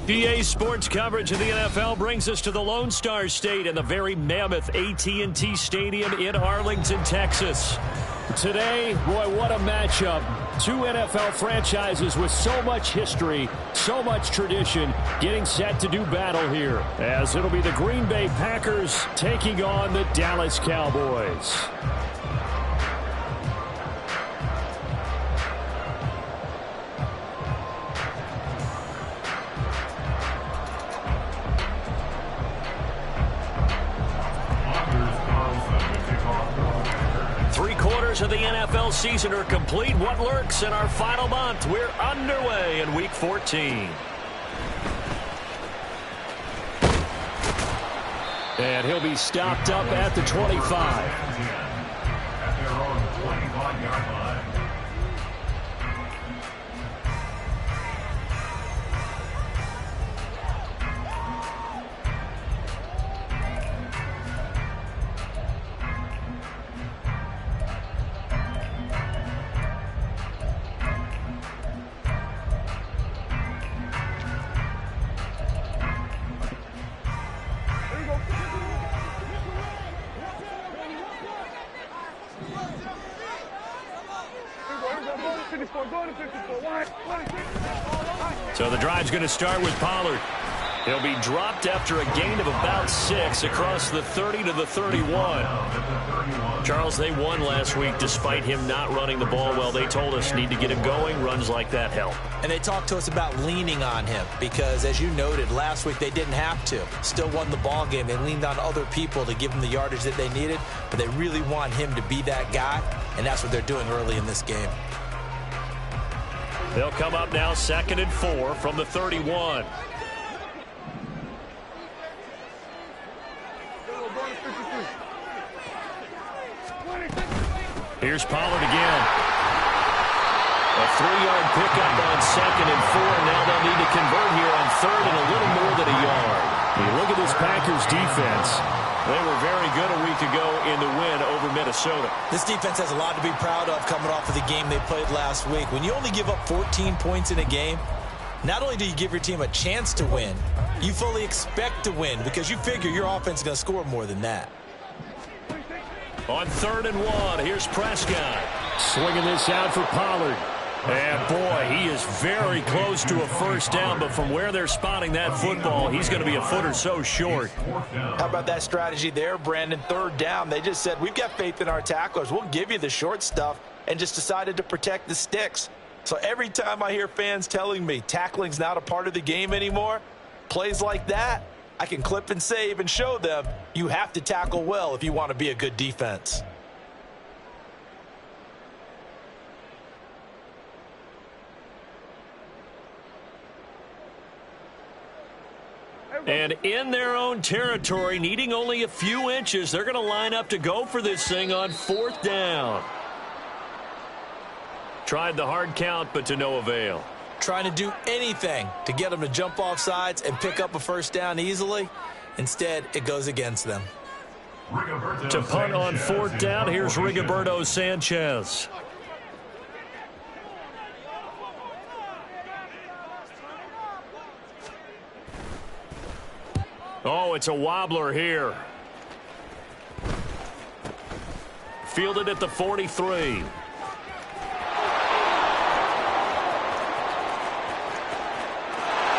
PA Sports coverage of the NFL brings us to the Lone Star State and the very mammoth AT&T Stadium in Arlington, Texas. Today, boy, what a matchup. Two NFL franchises with so much history, so much tradition, getting set to do battle here, as it'll be the Green Bay Packers taking on the Dallas Cowboys. Of the NFL season are complete. What lurks in our final month? We're underway in Week 14. And he'll be stopped up at the 25. At their own 25-yard line. So the drive's going to start with Pollard. He'll be dropped after a gain of about 6 across the 30 to the 31. Charles, they won last week despite him not running the ball well. They told us need to get him going. Runs like that help. And they talked to us about leaning on him because, as you noted, last week they didn't have to. Still won the ball game. They leaned on other people to give them the yardage that they needed, but they really want him to be that guy, and that's what they're doing early in this game. They'll come up now 2nd and 4 from the 31. Here's Pollard again. A 3-yard pickup on 2nd and 4. Now they'll need to convert here on 3rd and a little more than a yard. When you look at this Packers defense, they were very good a week ago in the win over Minnesota. This defense has a lot to be proud of coming off of the game they played last week. When you only give up 14 points in a game, not only do you give your team a chance to win, you fully expect to win because you figure your offense is going to score more than that. On 3rd and 1, here's Prescott. Swinging this out for Pollard. And, boy, he is very close to a first down, but from where they're spotting that football, he's going to be a foot or so short. How about that strategy there, Brandon? 3rd down. They just said, we've got faith in our tacklers. We'll give you the short stuff, and just decided to protect the sticks. So every time I hear fans telling me tackling's not a part of the game anymore, plays like that, I can clip and save and show them you have to tackle well if you want to be a good defense. And in their own territory, needing only a few inches, they're going to line up to go for this thing on 4th down. Tried the hard count, but to no avail. Trying to do anything to get them to jump off sides and pick up a first down easily. Instead, it goes against them. To punt on 4th down, here's Rigoberto Sanchez. Oh, it's a wobbler here. Fielded at the 43.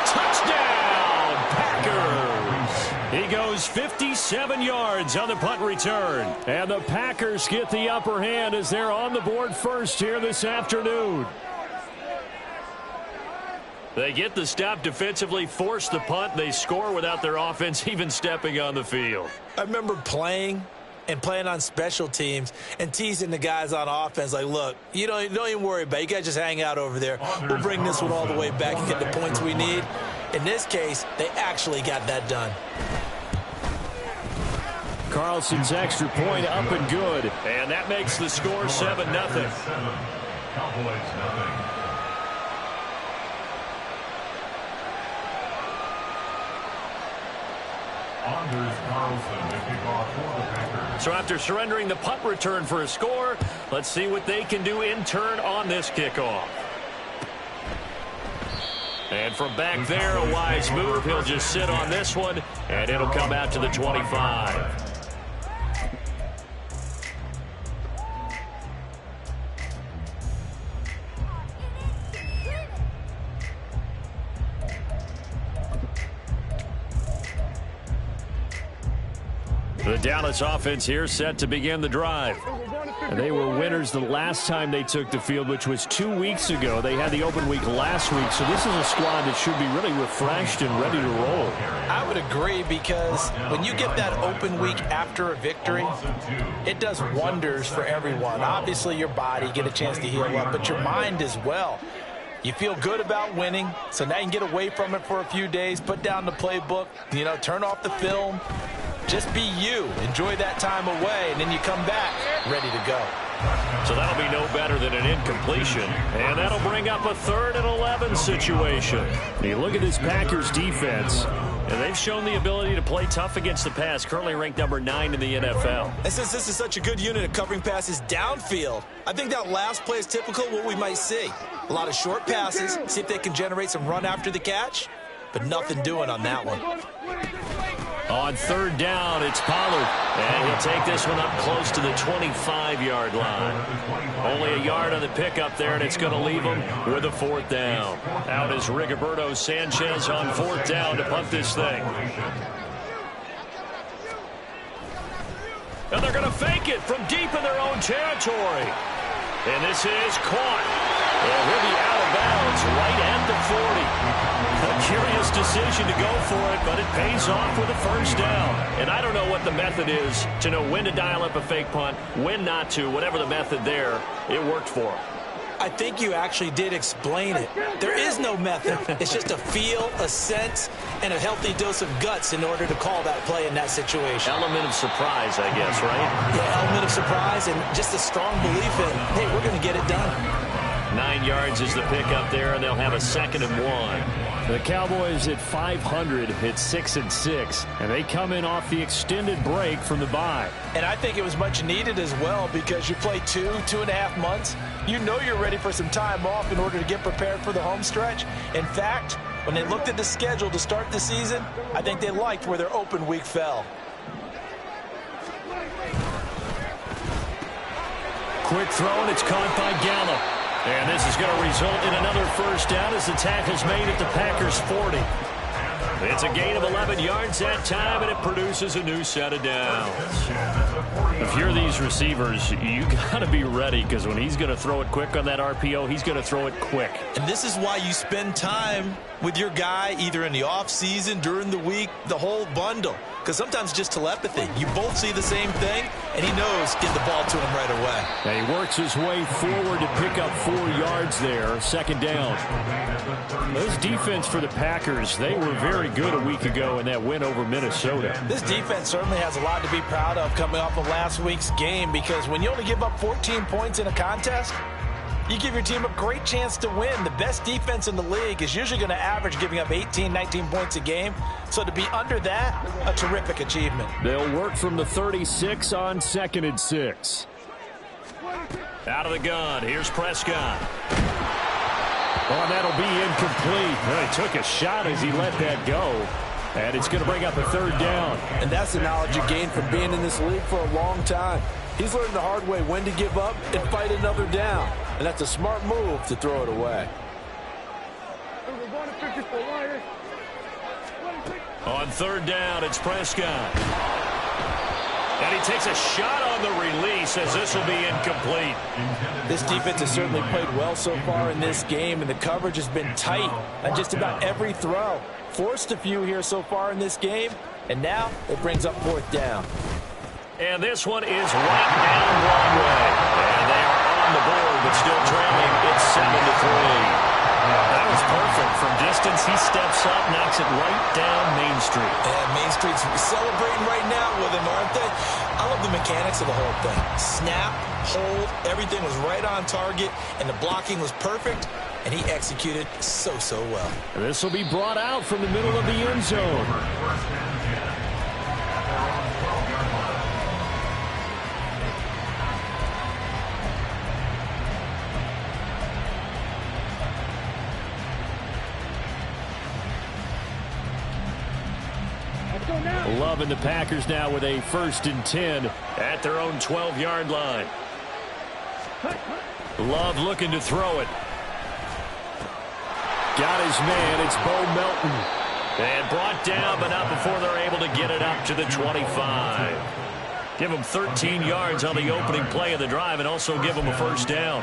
Touchdown, Packers! He goes 57 yards on the punt return. And the Packers get the upper hand as they're on the board first here this afternoon. They get the stop defensively, force the punt. They score without their offense even stepping on the field. I remember playing on special teams and teasing the guys on offense like, look, you don't even worry about it. You guys just hang out over there. We'll bring this one all the way back and get the points we need. In this case, they actually got that done. Carlson's extra point up and good. And that makes the score 7-0. Cowboys 0. So after surrendering the punt return for a score, let's see what they can do in turn on this kickoff. And from back there, a wise move. He'll just sit on this one, and it'll come out to the 25. The Dallas offense here set to begin the drive. And they were winners the last time they took the field, which was 2 weeks ago. They had the open week last week, so this is a squad that should be really refreshed and ready to roll. I would agree, because when you get that open week after a victory, it does wonders for everyone. Obviously, your body, get a chance to heal up, but your mind as well. You feel good about winning, so now you can get away from it for a few days, put down the playbook, turn off the film. Just be you. Enjoy that time away, and then you come back ready to go. So that'll be no better than an incompletion. And that'll bring up a 3rd and 11 situation. You look at this Packers defense, and they've shown the ability to play tough against the pass, currently ranked number 9 in the NFL. And since this is such a good unit of covering passes downfield, I think that last play is typical of what we might see. A lot of short passes, see if they can generate some run after the catch, but nothing doing on that one. On 3rd down, it's Pollard, and he'll take this one up close to the 25-yard line. Only a yard on the pickup there, and it's going to leave him with a 4th down. Out is Rigoberto Sanchez on 4th down to punt this thing. And they're going to fake it from deep in their own territory. And this is caught. And he'll be out of bounds right at the 40. A curious decision to go for it, but it pays off with a 1st down. And I don't know what the method is to know when to dial up a fake punt, when not to. Whatever the method there, it worked for him. I think you actually did explain it. There is no method. It's just a feel, a sense, and a healthy dose of guts in order to call that play in that situation. Element of surprise, I guess, right? Yeah, element of surprise and just a strong belief in, hey, we're going to get it done. 9 yards is the pickup there, and they'll have a 2nd and 1. The Cowboys at 500 hit 6-6, and they come in off the extended break from the bye. And I think it was much needed as well, because you play 2.5 months. You know you're ready for some time off in order to get prepared for the home stretch. In fact, when they looked at the schedule to start the season, I think they liked where their open week fell. Quick throw, and it's caught by Gallup. And this is going to result in another 1st down as the tackle's made at the Packers' 40. It's a gain of 11 yards that time, and it produces a new set of downs. If you're these receivers, you got to be ready, because when he's going to throw it quick on that RPO, he's going to throw it quick. And this is why you spend time with your guy either in the offseason, during the week, the whole bundle. Because sometimes just telepathy. You both see the same thing, and he knows get the ball to him right away. And he works his way forward to pick up 4 yards there, 2nd down. This defense for the Packers, they were very good a week ago in that win over Minnesota. This defense certainly has a lot to be proud of coming off of last week's game, because when you only give up 14 points in a contest, you give your team a great chance to win. The best defense in the league is usually going to average giving up 18, 19 points a game. So to be under that, a terrific achievement. They'll work from the 36 on 2nd and 6. Out of the gun, here's Prescott. Oh, and that'll be incomplete. Well, he took a shot as he let that go. And it's going to bring up a 3rd down. And that's the knowledge you gain from being in this league for a long time. He's learned the hard way when to give up and fight another down. And that's a smart move to throw it away. On 3rd down, it's Prescott. And he takes a shot on the release as this will be incomplete. This defense has certainly played well so far in this game, and the coverage has been tight on just about every throw. Forced a few here so far in this game, and now it brings up 4th down. And this one is right down Broadway. And they are on the board, but still trailing. It's 7-3. That was perfect. From distance, he steps up, knocks it right down Main Street. And Main Street's celebrating right now with him, aren't they? I love the mechanics of the whole thing. Snap, hold, everything was right on target, and the blocking was perfect, and he executed so well. This will be brought out from the middle of the end zone. Love and the Packers now with a 1st and 10 at their own 12-yard line. Love looking to throw it. Got his man. It's Bo Melton. And brought down, but not before they're able to get it up to the 25. Give them 13 yards on the opening play of the drive and also give them a 1st down.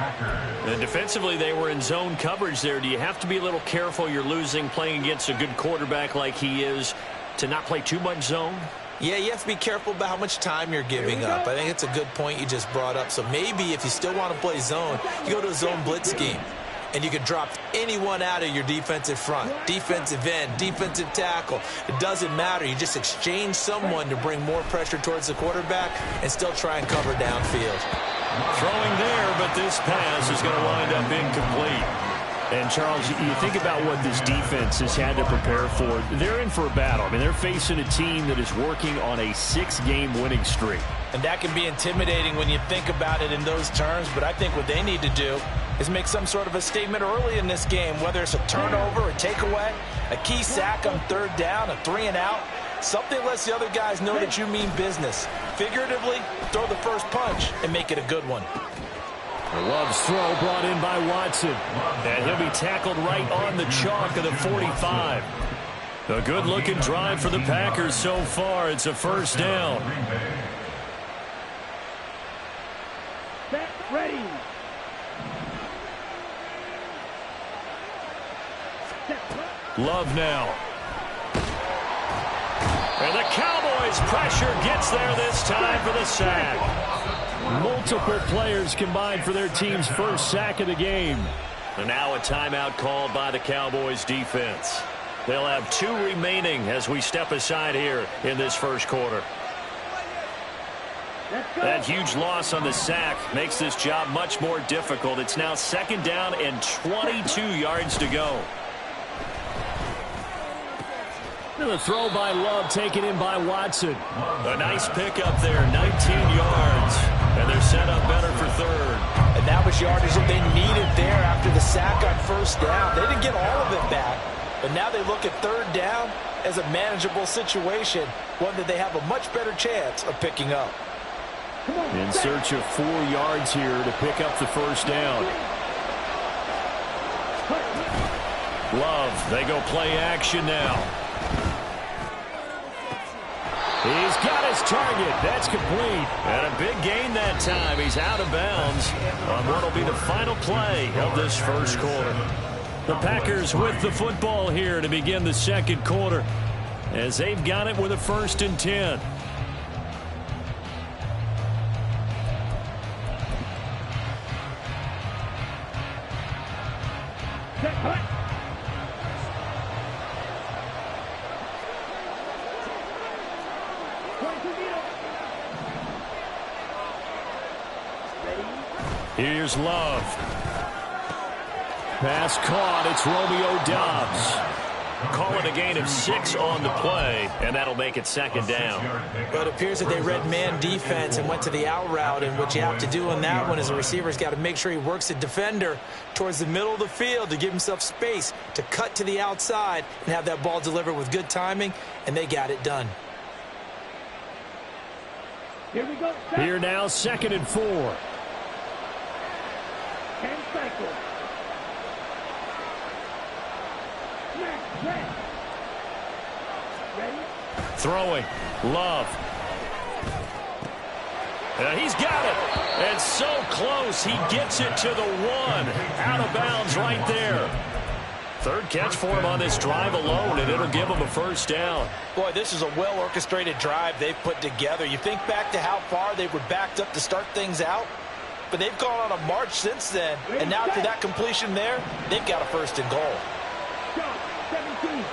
And defensively, they were in zone coverage there. Do you have to be a little careful? You're losing playing against a good quarterback like he is to not play too much zone? Yeah, you have to be careful about how much time you're giving up. I think it's a good point you just brought up. So maybe if you still want to play zone, you go to a zone blitz scheme. And you can drop anyone out of your defensive front, defensive end, defensive tackle. It doesn't matter. You just exchange someone to bring more pressure towards the quarterback and still try and cover downfield. Throwing there, but this pass is going to wind up incomplete. And, Charles, you think about what this defense has had to prepare for. They're in for a battle. I mean, they're facing a team that is working on a 6-game winning streak. And that can be intimidating when you think about it in those terms, but I think what they need to do is make some sort of a statement early in this game, whether it's a turnover, a takeaway, a key sack on 3rd down, a 3-and-out. Something lets the other guys know that you mean business. Figuratively, throw the first punch and make it a good one. Love's throw brought in by Watson. And he'll be tackled right on the chalk of the 45. A good-looking drive for the Packers so far. It's a 1st down. Ready. Love now. And the Cowboys' pressure gets there this time for the sack. Multiple players combined for their team's 1st sack of the game. And now a timeout called by the Cowboys defense. They'll have 2 remaining as we step aside here in this 1st quarter. That huge loss on the sack makes this job much more difficult. It's now 2nd down and 22 yards to go. And the throw by Love taken in by Watson. A nice pickup there, 19 yards. And they're set up better for 3rd. And that was yardage that they needed there after the sack on 1st down. They didn't get all of it back, but now they look at 3rd down as a manageable situation, one that they have a much better chance of picking up. In search of 4 yards here to pick up the 1st down. Love, they go play action now. He's got his target. That's complete. And a big gain that time. He's out of bounds on what will be the final play of this 1st quarter. The Packers with the football here to begin the 2nd quarter as they've got it with a 1st and 10. Here's Love. Pass caught. It's Romeo Doubs. Call it a gain of 6 on the play, and that'll make it 2nd down. But it appears that they read man defense and went to the out route, and what you have to do in that one is a receiver's got to make sure he works the defender towards the middle of the field to give himself space to cut to the outside and have that ball delivered with good timing, and they got it done. Here we go. Here now, 2nd and 4. 10 cycles. Ready? Throwing. Love. He's got it. And so close. He gets it to the 1. Out of bounds right there. 3rd catch for him on this drive alone, and it'll give him a 1st down. Boy, this is a well-orchestrated drive they've put together. You think back to how far they were backed up to start things out, but they've gone on a march since then, and now after that completion there, they've got a 1st and goal. 17.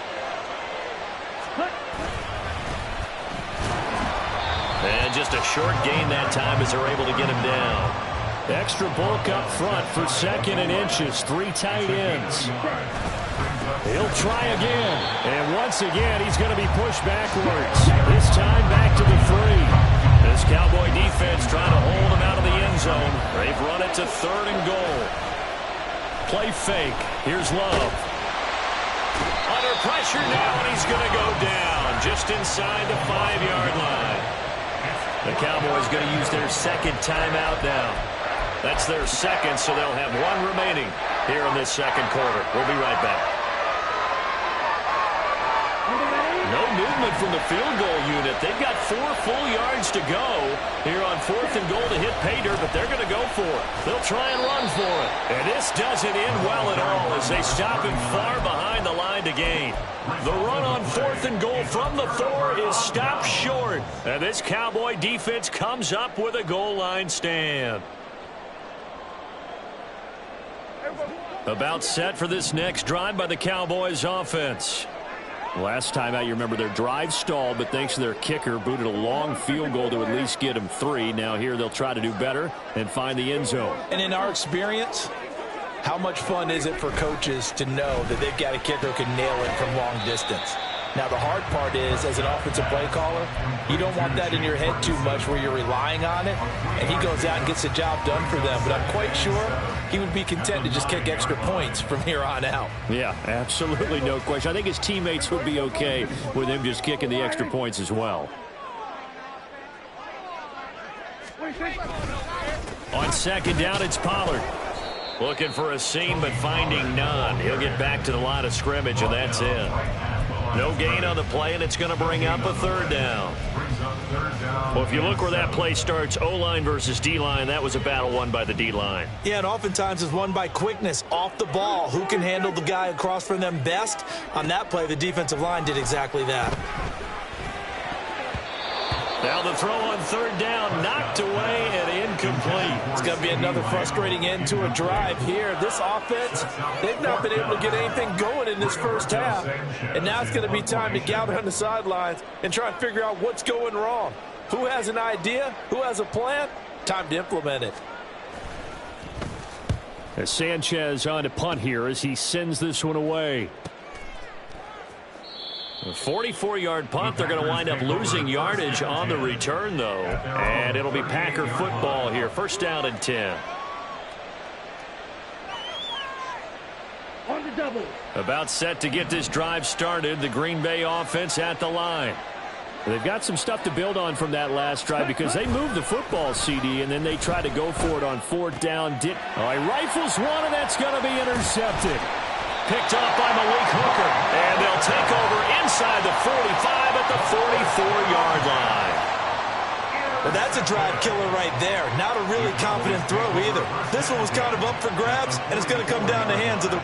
And just a short gain that time as they're able to get him down. Extra bulk up front for 2nd and inches. 3 tight ends. He'll try again. And once again, he's going to be pushed backwards. This time back to the 3. This Cowboy defense trying to hold him out of the end zone. They've run it to 3rd and goal. Play fake. Here's Love. Under pressure now, and he's going to go down. just inside the 5-yard line. The Cowboys going to use their second timeout now. That's their second, so they'll have one remaining here in this second quarter. We'll be right back. No movement from the field goal unit. They've got 4 full yards to go here on 4th and goal to hit Pater, but they're going to go for it. They'll try and run for it. And this doesn't end well at all as they stop him far behind the line to gain. The run on 4th and goal from the 4 is stopped short. And this Cowboy defense comes up with a goal line stand. About set for this next drive by the Cowboys offense. Last time out, you remember their drive stalled, but thanks to their kicker, booted a long field goal to at least get them 3. Now here they'll try to do better and find the end zone. And in our experience, how much fun is it for coaches to know that they've got a kicker who can nail it from long distance? Now, the hard part is, as an offensive play caller, you don't want that in your head too much where you're relying on it, and he goes out and gets the job done for them. But I'm quite sure he would be content to just kick extra points from here on out. Yeah, absolutely no question. I think his teammates would be okay with him just kicking the extra points as well. On second down, it's Pollard. Looking for a seam, but finding none. He'll get back to the line of scrimmage, and that's it. No gain on the play, and it's going to bring up a 3rd down. Well, if you look where that play starts, O-line versus D-line, that was a battle won by the D-line. Yeah, and oftentimes it's won by quickness off the ball. Who can handle the guy across from them best? On that play, the defensive line did exactly that. Now the throw on 3rd down, knocked away and incomplete. It's going to be another frustrating end to a drive here. This offense, they've not been able to get anything going in this first half. And now it's going to be time to gather on the sidelines and try and figure out what's going wrong. Who has an idea? Who has a plan? Time to implement it. As Sanchez on to punt here as he sends this one away. A 44-yard punt. They're going to wind up losing yardage on the return, though. And it'll be Packer football here. 1st down and 10. On the double. About set to get this drive started. The Green Bay offense at the line. They've got some stuff to build on from that last drive because they moved the football, CD, and then they try to go for it on 4th down. He rifles one, and that's going to be intercepted. Picked off by Malik Hooker, and they'll take over inside the 45 at the 44-yard line. Well, that's a drive killer right there. Not a really confident throw either. This one was kind of up for grabs, and it's going to come down the hands of the...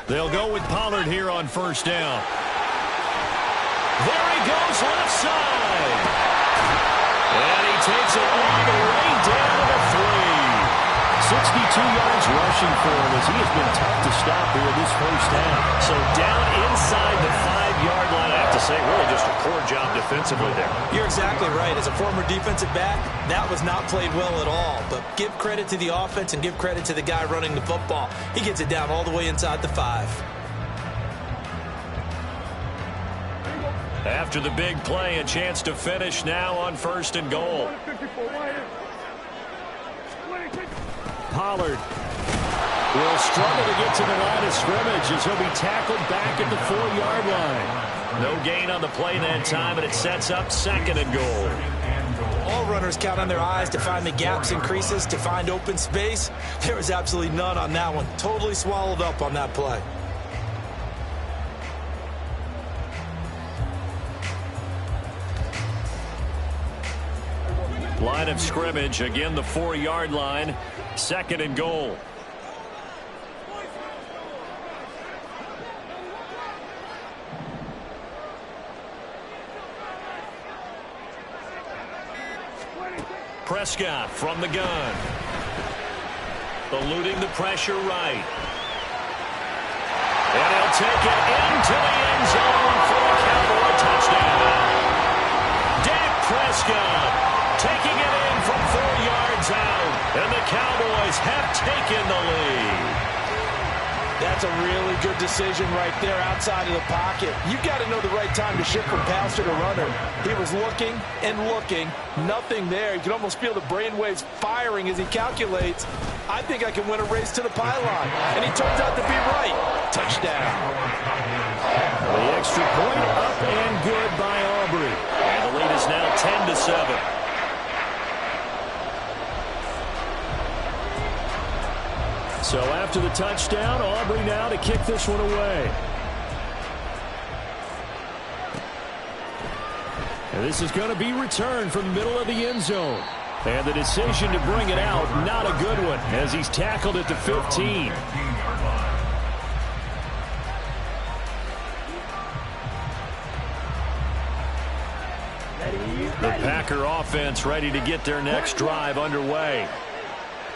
They'll go with Pollard here on first down. There he goes, left side. And he takes it all the way down to the 3. 62 yards rushing for him as he has been tough to stop here this first half. So down inside the 5-yard line, I have to say, really just a poor job defensively there. You're exactly right. As a former defensive back, that was not played well at all. But give credit to the offense and give credit to the guy running the football. He gets it down all the way inside the 5. After the big play, a chance to finish now on first and goal. Pollard will struggle to get to the line of scrimmage as he'll be tackled back at the 4-yard line. No gain on the play that time, and it sets up second and goal. All runners count on their eyes to find the gaps and creases, to find open space. There was absolutely none on that one. Totally swallowed up on that play. Line of scrimmage, again the 4-yard line, second and goal. Prescott from the gun. Eluding the pressure right. And he'll take it into the end zone for a Cowboy touchdown. Dak Prescott taking it in from 4 yards out. And the Cowboys have taken the lead. That's a really good decision right there outside of the pocket. You've got to know the right time to shift from passer to runner. He was looking and looking. Nothing there. You can almost feel the brainwaves firing as he calculates, I think I can win a race to the pylon. And he turns out to be right. Touchdown. The extra point up and good by Aubrey. And the lead is now 10-7. So after the touchdown, Aubrey now to kick this one away. And this is going to be returned from the middle of the end zone. And the decision to bring it out, not a good one, as he's tackled at the 15. The Packer offense ready to get their next drive underway.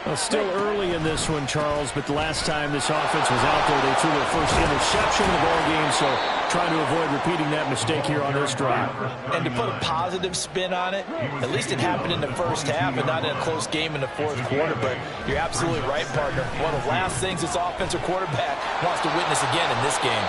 Well, still early in this one, Charles, but the last time this offense was out there, they threw their first interception of the ball game, so trying to avoid repeating that mistake here on this drive. And to put a positive spin on it, at least it happened in the first half and not in a close game in the fourth quarter, but you're absolutely right, partner. One of the last things this offensive quarterback wants to witness again in this game.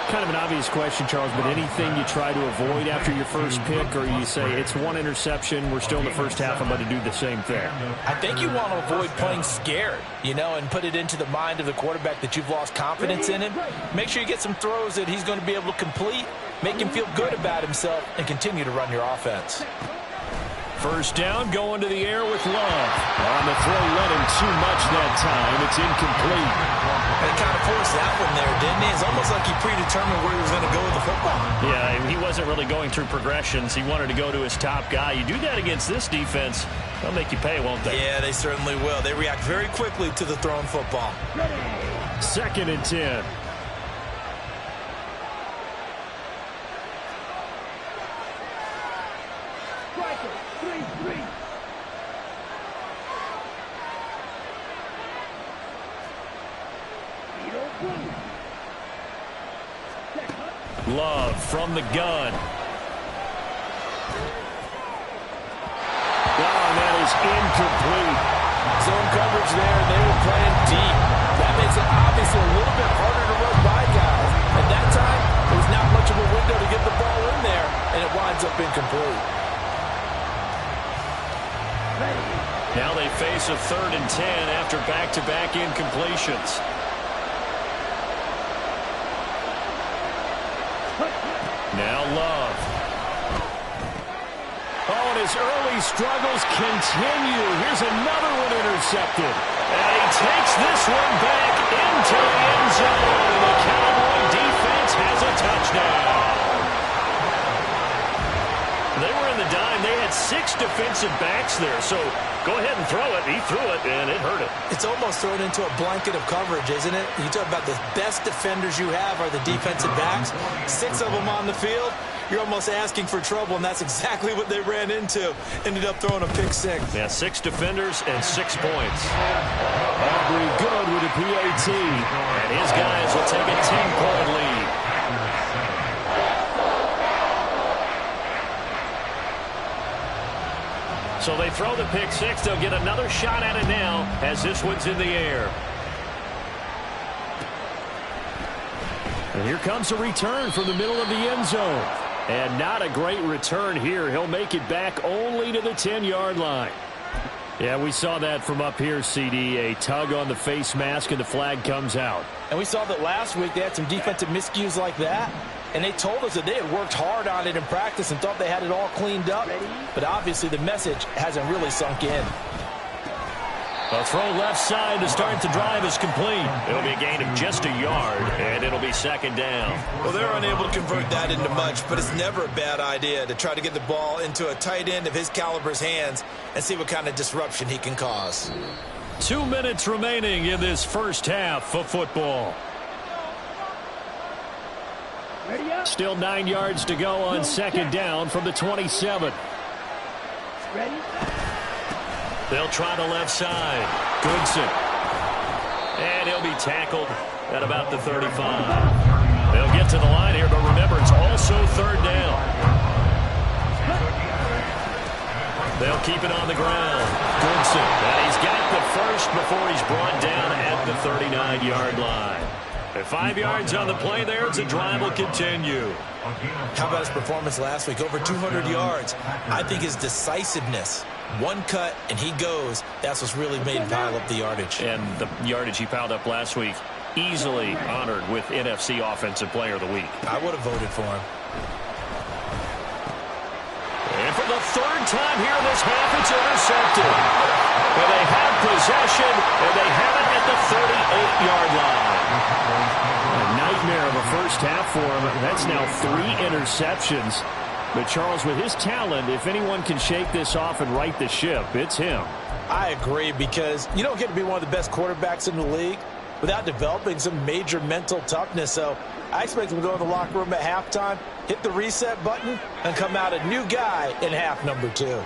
Kind of an obvious question, Charles, but anything you try to avoid after your first pick, or you say it's one interception, we're still in the first half, I'm going to do the same thing? I think you want to avoid playing scared, and put it into the mind of the quarterback that you've lost confidence in him. Make sure you get some throws that he's going to be able to complete, make him feel good about himself, and continue to run your offense. First down, going to the air with Love. On the throw, led him too much that time. It's incomplete. And he kind of forced that one there, didn't he? It's almost like he predetermined where he was going to go with the football. Yeah, he wasn't really going through progressions. He wanted to go to his top guy. You do that against this defense, they'll make you pay, won't they? Yeah, they certainly will. They react very quickly to the thrown football. Second and 10. Love from the gun. Oh, that is incomplete. Zone coverage there, and they were playing deep. That makes it obviously a little bit harder to run by guys. At that time, there was not much of a window to get the ball in there, and it winds up incomplete. Now they face a 3rd and 10 after back-to-back incompletions. Now Love. Oh, and his early struggles continue. Here's another one intercepted. And he takes this one back into the end zone. The Cowboy defense has a touchdown. They were in the dime. They had 6 defensive backs there. So go ahead and throw it. He threw it, and it hurt it. It's almost thrown into a blanket of coverage, isn't it? You talk about the best defenders you have are the defensive backs. 6 of them on the field. You're almost asking for trouble, and that's exactly what they ran into. Ended up throwing a pick-6. Yeah, 6 defenders and 6 points. Aubrey good with a PAT. And his guys will take a 10-point lead. So they throw the pick-6. They'll get another shot at it now as this one's in the air. And here comes a return from the middle of the end zone. And not a great return here. He'll make it back only to the 10-yard line. Yeah, we saw that from up here, CD. A tug on the face mask, and the flag comes out. And we saw that last week they had some defensive miscues like that. And they told us that they had worked hard on it in practice and thought they had it all cleaned up. But obviously the message hasn't really sunk in. A throw left side to start the drive is complete. It'll be a gain of just a yard, and it'll be second down. Well, they're unable to convert that into much, but it's never a bad idea to try to get the ball into a tight end of his caliber's hands and see what kind of disruption he can cause. 2 minutes remaining in this first half of football. Still 9 yards to go on second down from the 27. Ready? They'll try the left side. Goodson. And he'll be tackled at about the 35. They'll get to the line here, but remember, it's also third down. They'll keep it on the ground. Goodson. And he's got the first before he's brought down at the 39-yard line. At 5 yards on the play there, the drive will continue. How about his performance last week? Over 200 yards. I think his decisiveness, one cut and he goes, that's what's really made him pile up the yardage. And the yardage he piled up last week, easily honored with NFC Offensive Player of the Week. I would have voted for him. And for the third time here in this half, it's intercepted. And they have possession, and they have it at the 38-yard line. A nightmare of a first half for him. That's now 3 interceptions. But, Charles, with his talent, if anyone can shake this off and right the ship, it's him. I agree, because you don't get to be one of the best quarterbacks in the league without developing some major mental toughness. So I expect him to go in the locker room at halftime, hit the reset button, and come out a new guy in half number 2.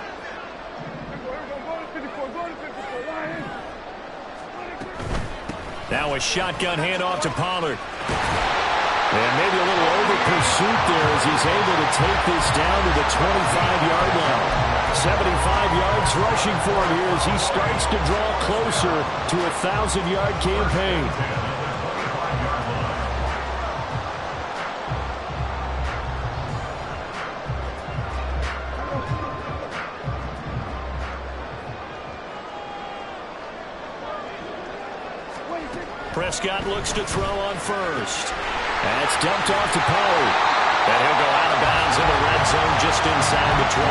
Now a shotgun handoff to Pollard. And maybe a little over-pursuit there as he's able to take this down to the 25-yard line. 75 yards rushing for him here as he starts to draw closer to a 1,000-yard campaign. Prescott looks to throw on first. That's dumped off to Pollard. And he'll go out of bounds in the red zone just inside the 20.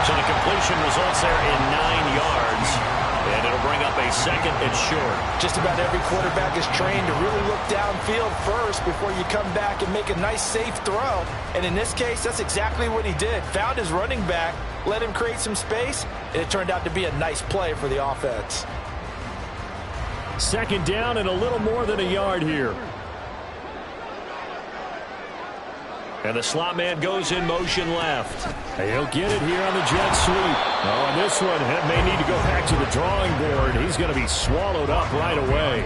So the completion results there in 9 yards. And it'll bring up a second and short. Just about every quarterback is trained to really look downfield first before you come back and make a nice, safe throw. And in this case, that's exactly what he did. Found his running back, let him create some space, and it turned out to be a nice play for the offense. Second down and a little more than a yard here. And the slot man goes in motion left. He'll get it here on the jet sweep. Oh, and this one may need to go back to the drawing board. He's going to be swallowed up right away.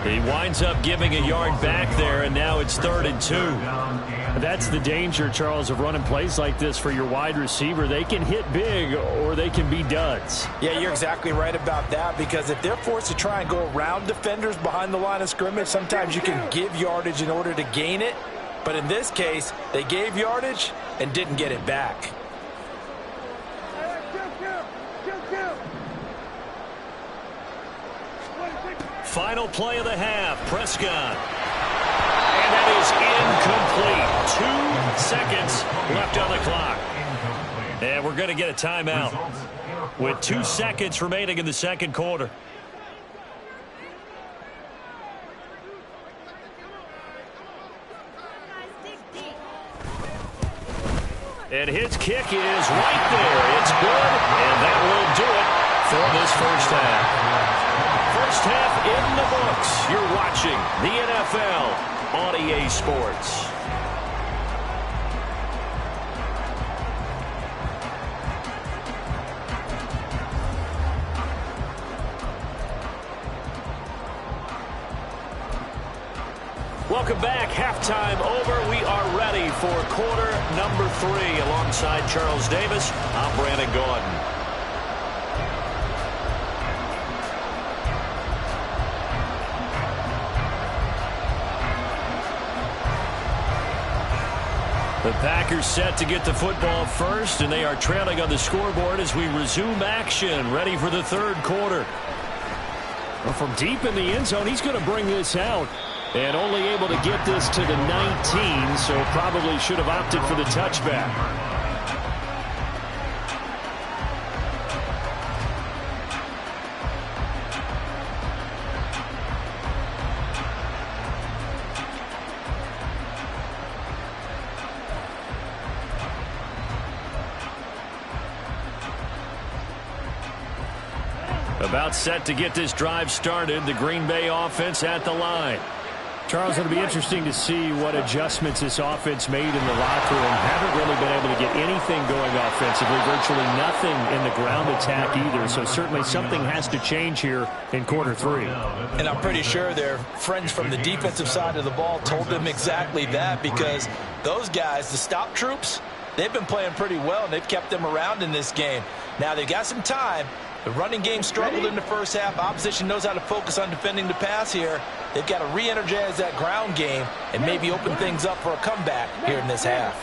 He winds up giving a yard back there, and now it's 3rd and 2. That's the danger, Charles, of running plays like this for your wide receiver. They can hit big or they can be duds. Yeah, you're exactly right about that, because if they're forced to try and go around defenders behind the line of scrimmage, sometimes you can give yardage in order to gain it. But in this case, they gave yardage and didn't get it back. Final play of the half, Prescott. And that is incomplete. 2 seconds left on the clock. And we're going to get a timeout with 2 seconds remaining in the second quarter. And his kick is right there. It's good, and that will do it for this first half. First half in the books. You're watching the NFL on EA Sports. Welcome back. Halftime over. We are ready for quarter number 3. Alongside Charles Davis, I'm Brandon Gordon. The Packers set to get the football first, and they are trailing on the scoreboard as we resume action, ready for the third quarter. Well, from deep in the end zone, he's going to bring this out. And only able to get this to the 19, so probably should have opted for the touchback. About set to get this drive started. The Green Bay offense at the line. Charles, it'll be interesting to see what adjustments this offense made in the locker room. Haven't really been able to get anything going offensively, virtually nothing in the ground attack either. So certainly something has to change here in quarter 3. And I'm pretty sure their friends from the defensive side of the ball told them exactly that, because those guys, the stop troops, they've been playing pretty well, and they've kept them around in this game. Now they've got some time. The running game struggled in the first half. Opposition knows how to focus on defending the pass here. They've got to re-energize that ground game and maybe open things up for a comeback here in this half.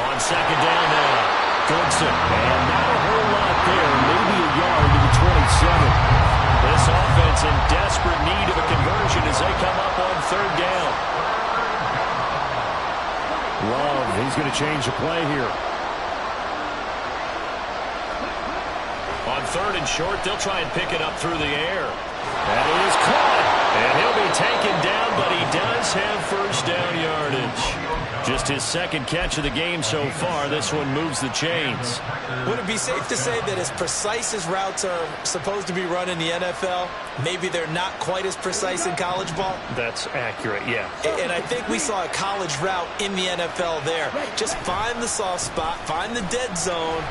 On second down now, Goodson. And not a whole lot there, maybe a yard to the 27. This offense in desperate need of a conversion as they come up on third down. Love, he's going to change the play here. On third and short, they'll try and pick it up through the air. That is caught. And he'll be taken down, but he does have first down yardage. Just his second catch of the game so far. This one moves the chains. Would it be safe to say that as precise as routes are supposed to be run in the NFL, maybe they're not quite as precise in college ball? That's accurate, yeah. And I think we saw a college route in the NFL there. Just find the soft spot, find the dead zone,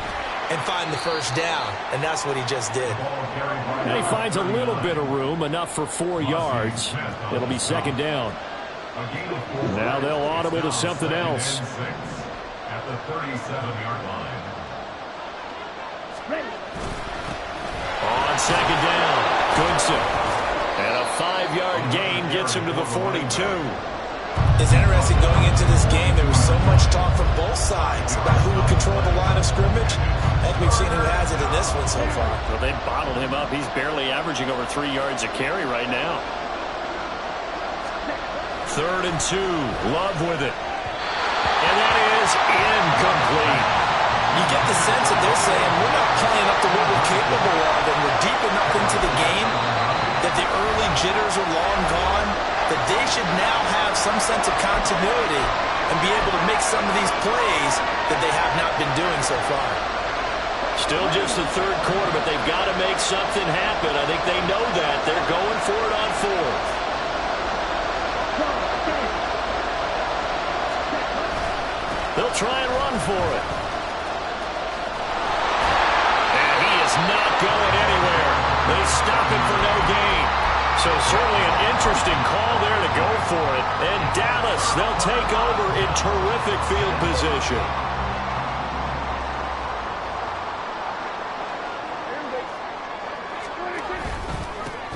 and find the first down. And that's what he just did. And he finds a little bit of room, enough for 4 yards. It'll be second down. Now they'll audible to something else. At the 37-yard line. On second down, Goodson. And a 5-yard gain gets him to the 42. It's interesting going into this game. There was so much talk from both sides about who would control the line of scrimmage. And we've seen who has it in this one so far. Well, they bottled him up. He's barely averaging over 3 yards a carry right now. Third and 2. Love with it. And that is incomplete. You get the sense that they're saying we're not playing up to what we're capable of, and we're deep enough into the game that the early jitters are long gone, that they should now have some sense of continuity and be able to make some of these plays that they have not been doing so far. Still just the third quarter, but they've got to make something happen. I think they know that. They're going for it on fourth. They'll try and run for it. And he is not going anywhere. They stop him for no gain. So certainly an interesting call there to go for it. And Dallas, they'll take over in terrific field position.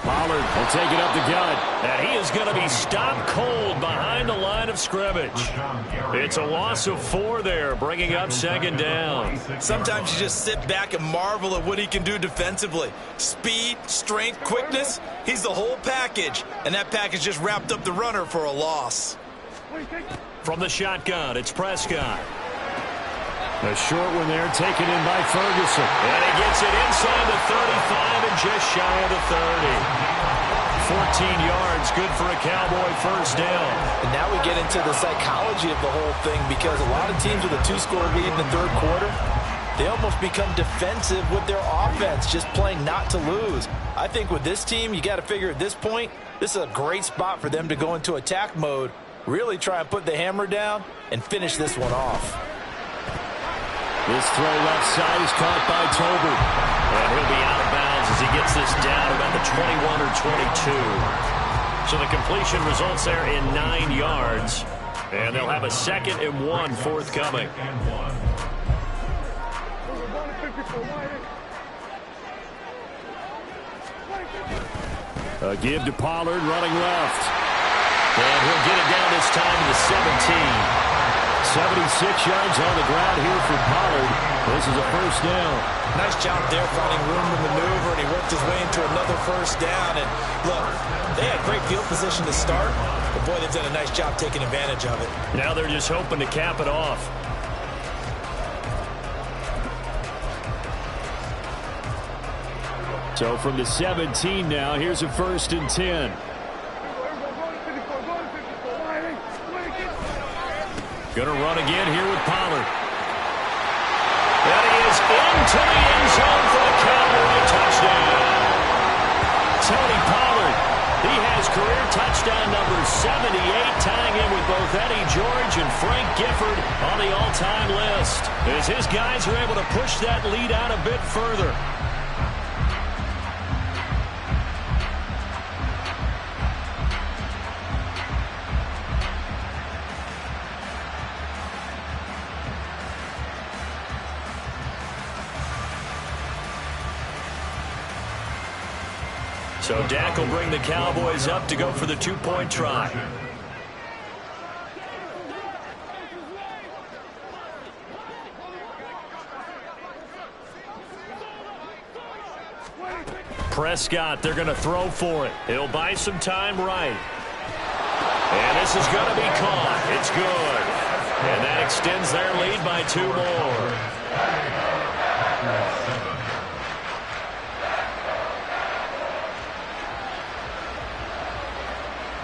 Pollard will take it up the gut. And he is going to be stopped cold behind the line of scrimmage. It's a loss of 4 there, bringing up second down. Sometimes you just sit back and marvel at what he can do defensively. Speed, strength, quickness, he's the whole package. And that package just wrapped up the runner for a loss. From the shotgun, it's Prescott. A short one there, taken in by Ferguson. And he gets it inside the 35 and just shy of the 30. 14 yards, good for a Cowboy first down. And now we get into the psychology of the whole thing, because a lot of teams with a 2-score lead in the third quarter, they almost become defensive with their offense, just playing not to lose. I think with this team, you got to figure at this point, this is a great spot for them to go into attack mode, really try and put the hammer down and finish this one off. This throw left side is caught by Tober. And he'll be out of bounds as he gets this down about the 21 or 22. So the completion results there in 9 yards. And they'll have a 2nd and 1 forthcoming. A give to Pollard, running left. And he'll get it down this time to the 17. 76 yards on the ground here for Pollard. This is a first down. Nice job there finding room to maneuver, and he worked his way into another first down. And look, they had great field position to start, but boy, they've done a nice job taking advantage of it. Now they're just hoping to cap it off. So from the 17 now, here's a 1st and 10. Going to run again here with Pollard. And he is into the end zone for the Cowboy touchdown. Tony Pollard, he has career touchdown number 78, tying in with both Eddie George and Frank Gifford on the all-time list, as his guys are able to push that lead out a bit further. So Dak will bring the Cowboys up to go for the 2-point try. Prescott, they're going to throw for it. He'll buy some time right. And this is going to be caught. It's good. And that extends their lead by 2 more.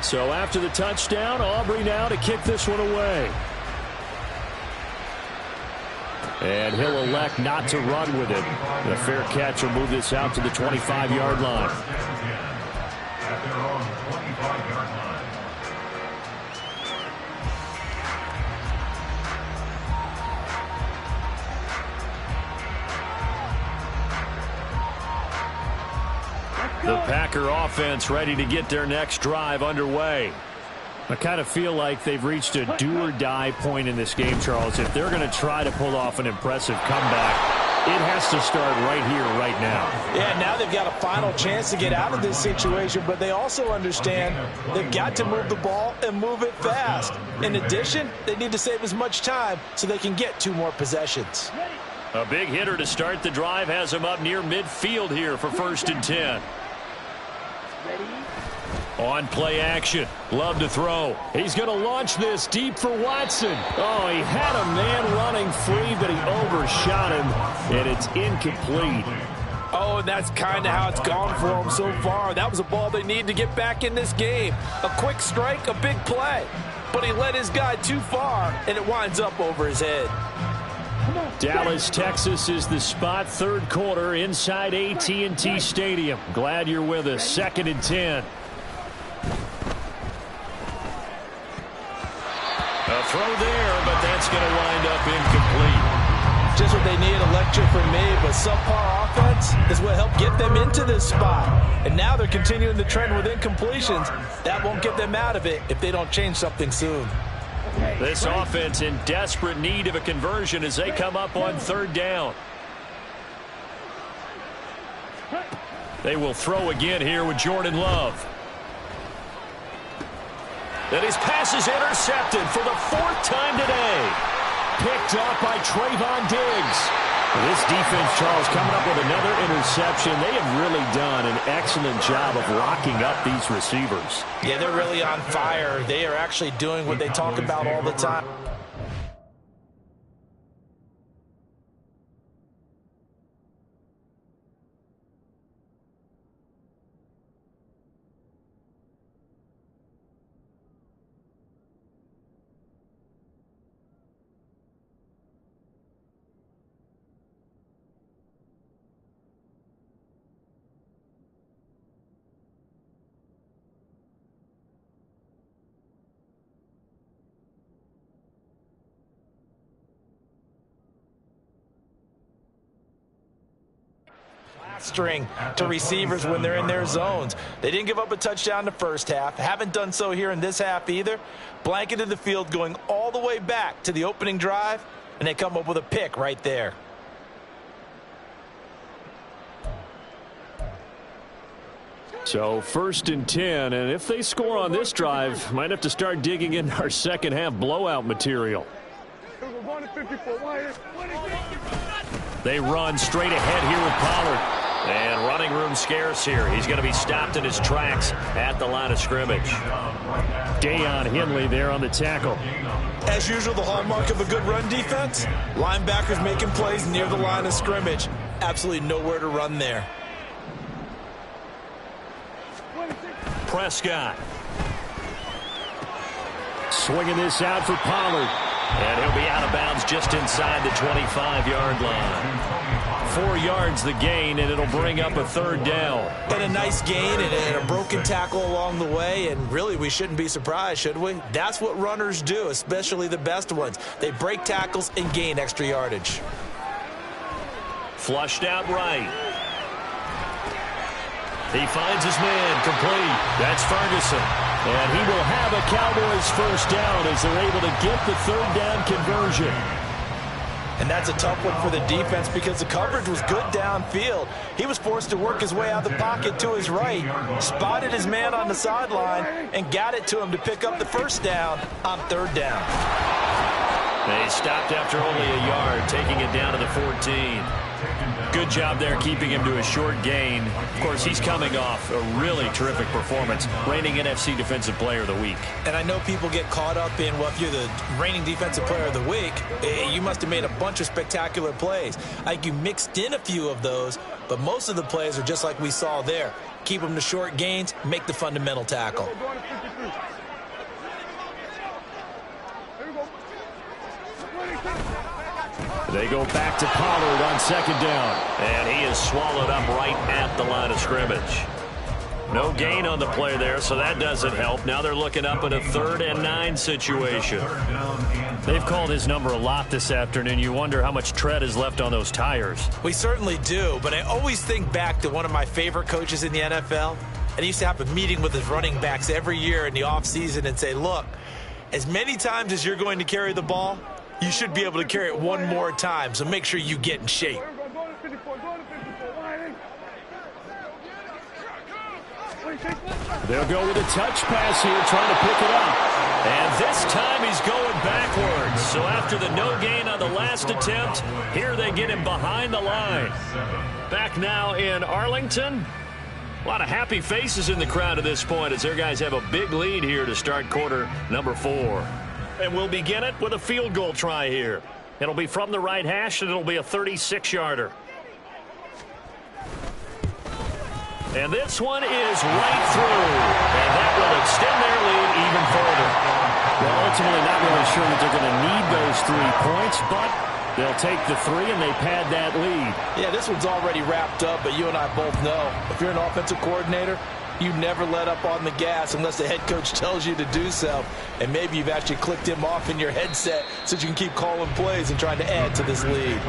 So after the touchdown, Aubrey now to kick this one away. And he'll elect not to run with it. And a fair catch will move this out to the 25-yard line. At their own 25-yard line. The Packer offense ready to get their next drive underway. I kind of feel like they've reached a do-or-die point in this game, Charles. If they're going to try to pull off an impressive comeback, it has to start right here, right now. Yeah, now they've got a final chance to get out of this situation, but they also understand they've got to move the ball and move it fast. In addition, they need to save as much time so they can get 2 more possessions. A big hitter to start the drive has him up near midfield here for 1st and 10. On play action. Love to throw. He's going to launch this deep for Watson. Oh, he had a man running free, but he overshot him, and it's incomplete. Oh, and that's kind of how it's gone for them so far. That was a ball they need to get back in this game. A quick strike, a big play. But he led his guy too far, and it winds up over his head. Dallas, Texas is the spot. 3rd quarter inside AT&T Stadium. Glad you're with us. 2nd and 10. A throw there, but that's going to wind up incomplete. Just what they need, a lecture from me, but subpar offense is what helped get them into this spot. And now they're continuing the trend with incompletions. That won't get them out of it if they don't change something soon. This offense in desperate need of a conversion as they come up on 3rd down. They will throw again here with Jordan Love. And his pass is intercepted for the 4th time today. Picked up by Trayvon Diggs. This defense, Charles, coming up with another interception. They have really done an excellent job of locking up these receivers. Yeah, they're really on fire. They are actually doing what they talk about all the time. String to receivers when they're in their zones. They didn't give up a touchdown the first half. Haven't done so here in this half either. Blanketed the field going all the way back to the opening drive, and they come up with a pick right there. So 1st and 10, and if they score on this drive, might have to start digging in our second half blowout material. They run straight ahead here with Pollard. And running room scarce here. He's going to be stopped in his tracks at the line of scrimmage. Deion Henley there on the tackle. As usual, the hallmark of a good run defense, linebackers making plays near the line of scrimmage. Absolutely nowhere to run there. Prescott. Swinging this out for Pollard. And he'll be out of bounds just inside the 25-yard line. 4 yards the gain, and it'll bring up a 3rd down. And a nice gain and a broken tackle along the way, and really we shouldn't be surprised, should we? That's what runners do, especially the best ones. They break tackles and gain extra yardage. Flushed out right. He finds his man complete. That's Ferguson. And he will have a Cowboys 1st down as they're able to get the 3rd down conversion. And that's a tough one for the defense because the coverage was good downfield. He was forced to work his way out of the pocket to his right, spotted his man on the sideline, and got it to him to pick up the 1st down on 3rd down. They stopped after only a yard, taking it down to the 14. Good job there keeping him to a short gain. Of course, he's coming off a really terrific performance, reigning NFC Defensive Player of the Week. And I know people get caught up in, well, if you're the reigning Defensive Player of the Week, you must have made a bunch of spectacular plays. I think you mixed in a few of those, but most of the plays are just like we saw there. Keep them to short gains, make the fundamental tackle. They go back to Pollard on 2nd down. And he is swallowed up right at the line of scrimmage. No gain on the play there, so that doesn't help. Now they're looking up at a 3rd and 9 situation. They've called his number a lot this afternoon. You wonder how much tread is left on those tires. We certainly do, but I always think back to one of my favorite coaches in the NFL. And he used to have a meeting with his running backs every year in the offseason and say, look, as many times as you're going to carry the ball, you should be able to carry it one more time, so make sure you get in shape. They'll go with a touch pass here, trying to pick it up. And this time he's going backwards. So after the no gain on the last attempt, here they get him behind the line. Back now in Arlington. A lot of happy faces in the crowd at this point as their guys have a big lead here to start quarter number 4. And we'll begin it with a field goal try here. It'll be from the right hash, and it'll be a 36-yarder. And this one is right through. And that will extend their lead even further. Well, ultimately not really sure that they're going to need those 3 points, but they'll take the 3 and they pad that lead. Yeah, this one's already wrapped up, but you and I both know if you're an offensive coordinator, you never let up on the gas unless the head coach tells you to do so. And maybe you've actually clicked him off in your headset so you can keep calling plays and trying to add to this lead.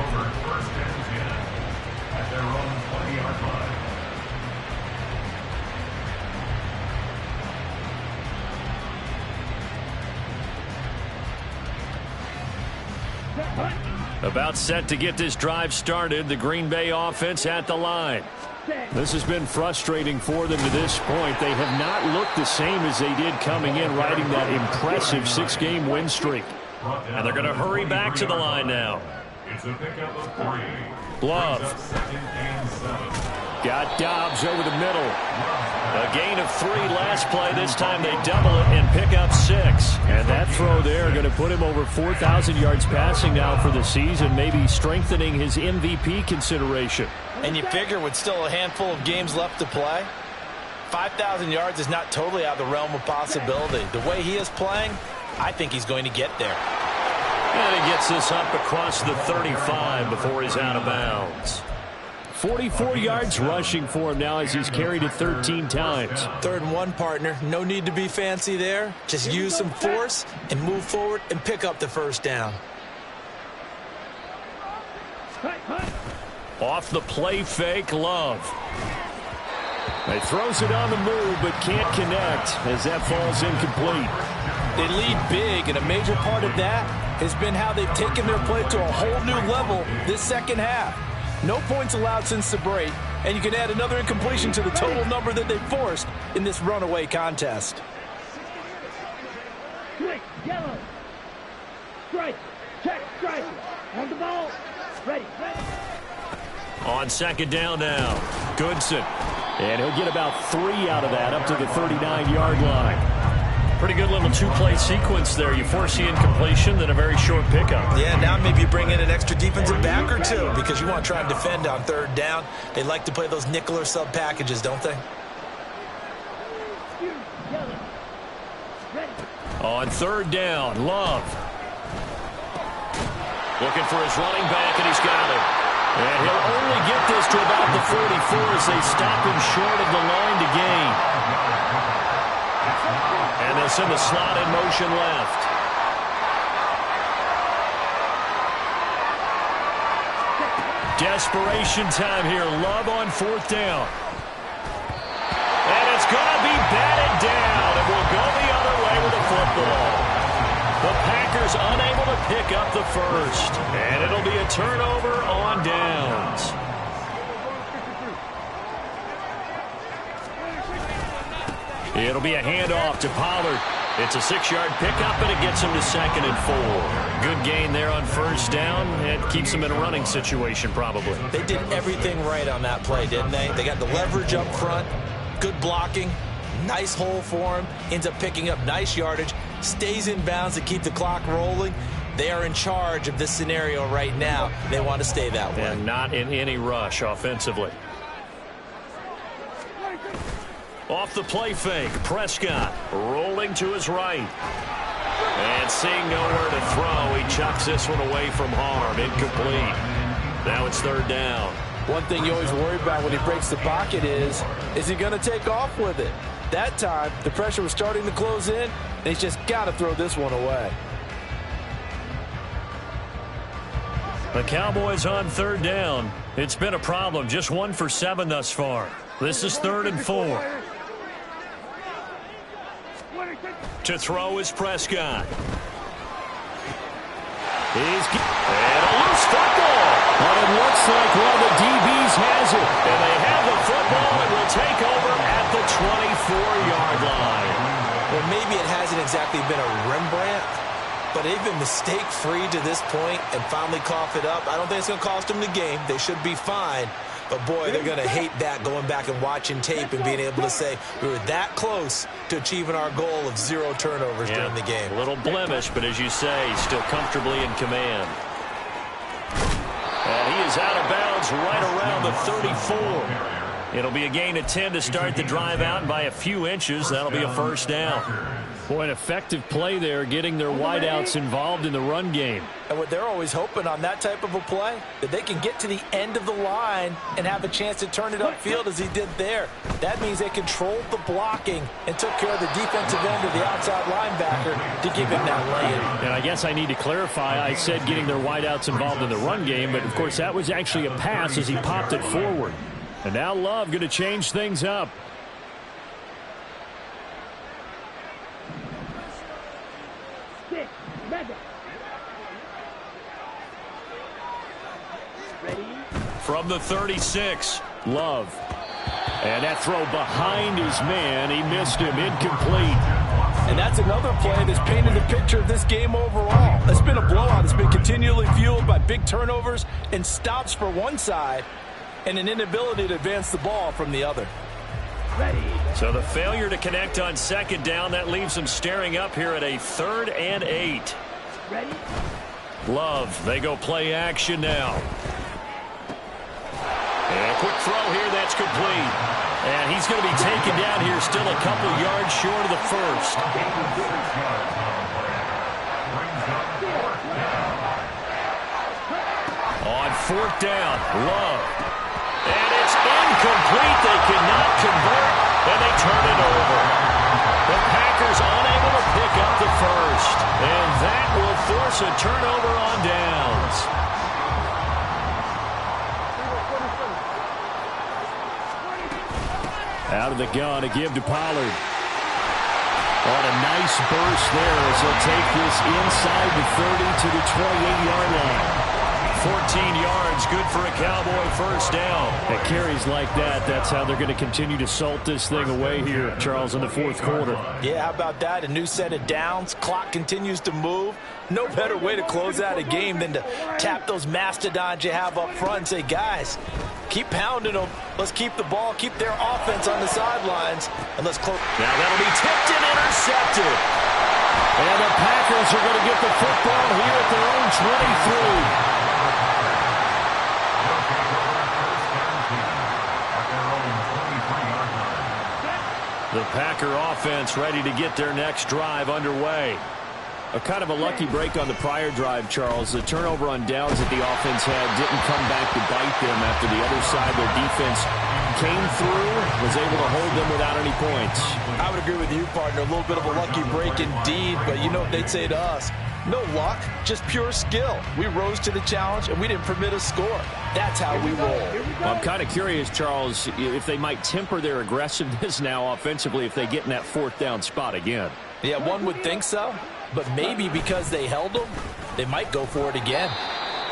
About set to get this drive started, the Green Bay offense at the line. This has been frustrating for them to this point. They have not looked the same as they did coming in, riding that impressive 6-game win streak. And they're going to hurry back to the line now. It's a pickup of 3. Love. Brings up 2nd and 7. Got Dobbs over the middle. A gain of 3 last play. This time they double it and pick up 6. And that throw there going to put him over 4,000 yards passing now for the season, maybe strengthening his MVP consideration. And you figure with still a handful of games left to play, 5,000 yards is not totally out of the realm of possibility. The way he is playing, I think he's going to get there. And he gets this up across the 35 before he's out of bounds. 44 yards rushing for him now as he's carried it 13 times. 3rd and 1, partner. No need to be fancy there. Just use some force and move forward and pick up the first down. Off the play fake, Love. He throws it on the move but can't connect as that falls incomplete. They lead big, and a major part of that has been how they've taken their play to a whole new level this second half. No points allowed since the break, and you can add another incompletion to the total number that they forced in this runaway contest. Quick, yellow. Strike. Check, strike. On the ball. Ready. On 2nd down now, Goodson. And he'll get about 3 out of that up to the 39-yard line. Pretty good little 2-play sequence there. You force the incompletion, then a very short pickup. Yeah, now maybe you bring in an extra defensive back or 2 because you want to try and defend on 3rd down. They like to play those nickel or sub packages, don't they? On 3rd down, Love. Looking for his running back, and he's got it. And he'll only get this to about the 44 as they stop him short of the line to gain. And they'll send the slot in motion left. Desperation time here. Love on 4th down. And it's going to be batted down. It will go the other way with the football. The Packers unable to pick up the first. And it'll be a turnover on downs. It'll be a handoff to Pollard. It's a 6-yard pickup, and it gets him to 2nd and 4. Good gain there on 1st down. It keeps him in a running situation, probably. They did everything right on that play, didn't they? They got the leverage up front, good blocking, nice hole for him, ends up picking up nice yardage, stays in bounds to keep the clock rolling. They are in charge of this scenario right now. They want to stay that way. And not in any rush offensively. Off the play fake, Prescott rolling to his right. And seeing nowhere to throw, he chucks this one away from harm. Incomplete. Now it's 3rd down. One thing you always worry about when he breaks the pocket is he going to take off with it? That time, the pressure was starting to close in, and he's just got to throw this one away. The Cowboys on 3rd down. It's been a problem. Just 1 for 7 thus far. This is 3rd and 4. To throw is Prescott. And a loose football. But it looks like one of the DBs has it. And they have the football and will take over at the 24-yard line. Well, maybe it hasn't exactly been a Rembrandt, but they've been mistake-free to this point and finally cough it up. I don't think it's going to cost them the game. They should be fine. But, boy, they're going to hate that, going back and watching tape and being able to say we were that close to achieving our goal of 0 turnovers during the game. A little blemish, but as you say, still comfortably in command. And he is out of bounds right around the 34. It'll be a gain of 10 to start the drive out, and by a few inches, that'll be a 1st down. Boy, an effective play there, getting their wideouts involved in the run game. And what they're always hoping on that type of a play, that they can get to the end of the line and have a chance to turn it upfield as he did there. That means they controlled the blocking and took care of the defensive end of the outside linebacker to give him that lane. And I guess I need to clarify, I said getting their wideouts involved in the run game, but of course that was actually a pass as he popped it forward. And now Love going to change things up. From the 36, Love. And that throw behind his man, he missed him, incomplete. And that's another play that's painted the picture of this game overall. It's been a blowout. It's been continually fueled by big turnovers and stops for one side and an inability to advance the ball from the other. So the failure to connect on second down, that leaves them staring up here at a 3rd and 8. Love, they go play action now. And a quick throw here, that's complete. And he's going to be taken down here, still a couple yards short of the first. On 4th down, Love. And it's incomplete. They cannot convert, and they turn it over. The Packers unable to pick up the first. And that will force a turnover on downs. Out of the gun to give to Pollard. On a nice burst there as he'll take this inside the 30 to the 28-yard line. 14 yards, good for a Cowboy first down. At carries like that, that's how they're going to continue to salt this thing away here, Charles, in the 4th quarter. Yeah, how about that? A new set of downs. Clock continues to move. No better way to close out a game than to tap those mastodons you have up front and say, guys, keep pounding them. Let's keep the ball, keep their offense on the sidelines, and let's close. Now that'll be tipped and intercepted. And the Packers are going to get the football here at their own 23. The Packer offense ready to get their next drive underway. A kind of a lucky break on the prior drive, Charles. The turnover on downs that the offense had didn't come back to bite them after the other side. Their defense came through, was able to hold them without any points. I would agree with you, partner. A little bit of a lucky break indeed, but you know what they'd say to us? No luck, just pure skill. We rose to the challenge, and we didn't permit a score. That's how we roll. Well, I'm kind of curious, Charles, if they might temper their aggressiveness now offensively if they get in that 4th down spot again. Yeah, one would think so, but maybe because they held them, they might go for it again.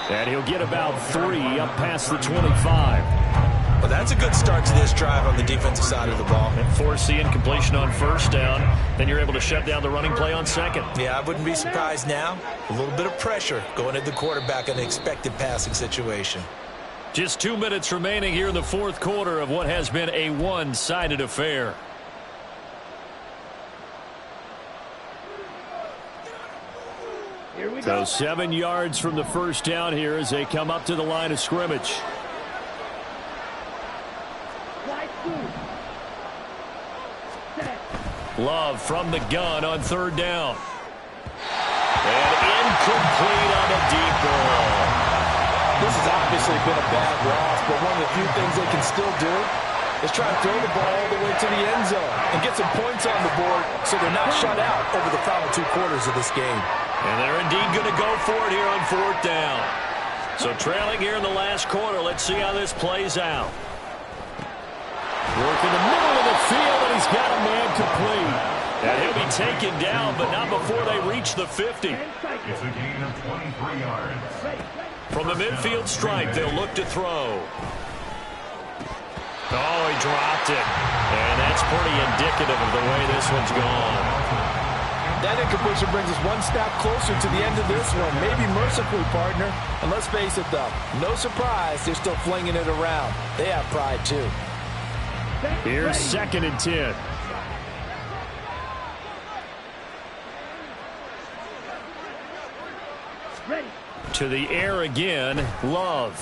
And he'll get about 3 up past the 25. Well, that's a good start to this drive on the defensive side of the ball. And force the incompletion on 1st down. Then you're able to shut down the running play on 2nd. Yeah, I wouldn't be surprised now. A little bit of pressure going at the quarterback in an expected passing situation. Just 2 minutes remaining here in the 4th quarter of what has been a one-sided affair. So 7 yards from the first down here as they come up to the line of scrimmage. Love from the gun on 3rd down. And incomplete on a deep ball. This has obviously been a bad loss, but one of the few things they can still do is try to throw the ball all the way to the end zone and get some points on the board so they're not shut out over the final 2 quarters of this game. And they're indeed going to go for it here on 4th down. So trailing here in the last quarter, let's see how this plays out. Work in the middle of the field, and he's got a man complete. And he'll be taken down, but not before they reach the 50. It's a gain of 23 yards. From the midfield stripe, they'll look to throw. Oh, he dropped it. And that's pretty indicative of the way this one's gone. That incompletion brings us one step closer to the end of this one. Maybe mercifully, partner. And let's face it, though. No surprise, they're still flinging it around. They have pride, too. Here's 2nd and 10. Ready. To the air again, Love.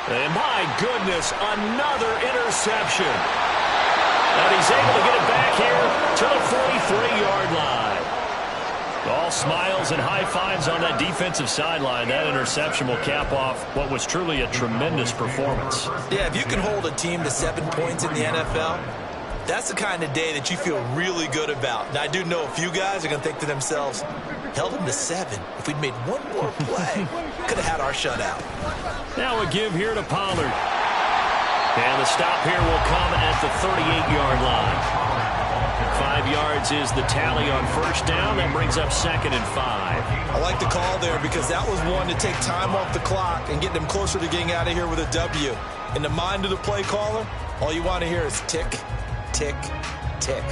And my goodness, another interception. And he's able to get it back here to the 43-yard line. All smiles and high fives on that defensive sideline. That interception will cap off what was truly a tremendous performance. Yeah, if you can hold a team to 7 points in the NFL, that's the kind of day that you feel really good about. Now, I do know a few guys are going to think to themselves, held them to 7. If we'd made one more play, could have had our shutout. Now a give here to Pollard. And the stop here will come at the 38-yard line. 5 yards is the tally on 1st down. That brings up 2nd and 5. I like the call there because that was one to take time off the clock and get them closer to getting out of here with a W. In the mind of the play caller, all you want to hear is tick, tick, tick.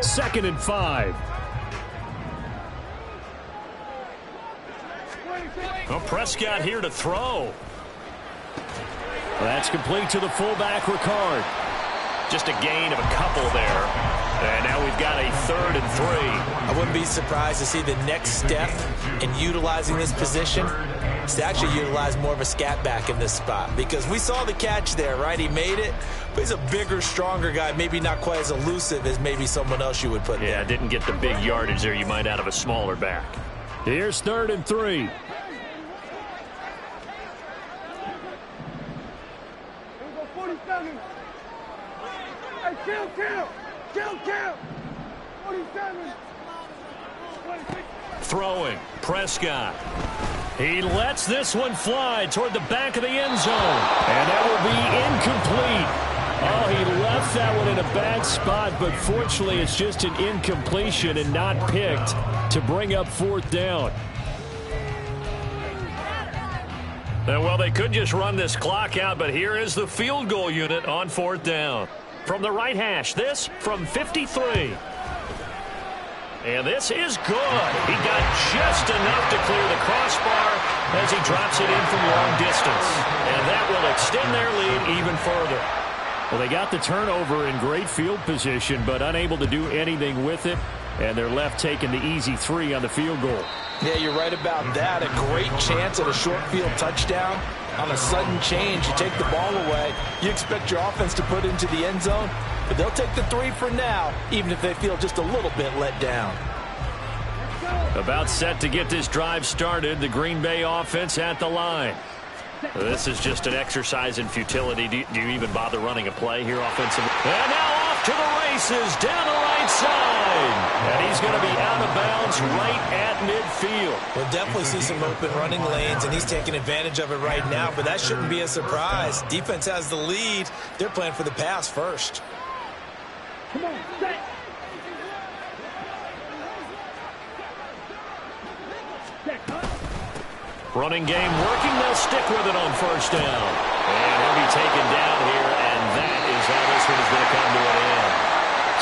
2nd and 5. Well, Prescott here to throw. That's complete to the fullback, Ricard. Just a gain of a couple there. And now we've got a 3rd and 3. I wouldn't be surprised to see the next step in utilizing this position is to actually utilize more of a scat back in this spot. Because we saw the catch there, right? He made it, but he's a bigger, stronger guy, maybe not quite as elusive as maybe someone else you would put there. Yeah, didn't get the big yardage there you might out of a smaller back. Here's 3rd and 3. Kill. 47. Throwing, Prescott. He lets this one fly toward the back of the end zone. And that will be incomplete. Oh, he left that one in a bad spot, but fortunately it's just an incompletion and not picked to bring up 4th down. Well, they could just run this clock out, but here is the field goal unit on 4th down. From the right hash, this from 53. And this is good. He got just enough to clear the crossbar as he drops it in from long distance. And that will extend their lead even further. Well, they got the turnover in great field position, but unable to do anything with it. And they're left taking the easy 3 on the field goal. Yeah, you're right about that. A great chance at a short field touchdown. On a sudden change, you take the ball away. You expect your offense to put into the end zone, but they'll take the 3 for now, even if they feel just a little bit let down. About set to get this drive started, the Green Bay offense at the line. This is just an exercise in futility. Do you even bother running a play here offensively? And now off to the races down the right side. And he's going to be out of bounds right at midfield. We'll definitely see some open running lanes, and he's taking advantage of it right now, but that shouldn't be a surprise. Defense has the lead. They're playing for the pass first. Come on, set. Running game working. They'll stick with it on 1st down. And he'll be taken down here, and that is how this one is going to come to an end.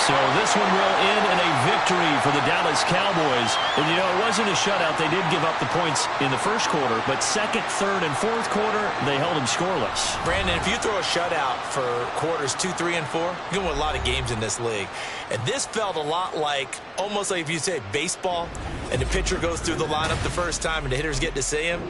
So this one will end in a victory for the Dallas Cowboys. And, you know, it wasn't a shutout. They did give up the points in the first quarter, but 2nd, 3rd, and 4th quarter, they held them scoreless. Brandon, if you throw a shutout for quarters 2, 3, and 4, you're going to win a lot of games in this league. And this felt a lot like, almost like if you say baseball, and the pitcher goes through the lineup the first time and the hitters get to see him.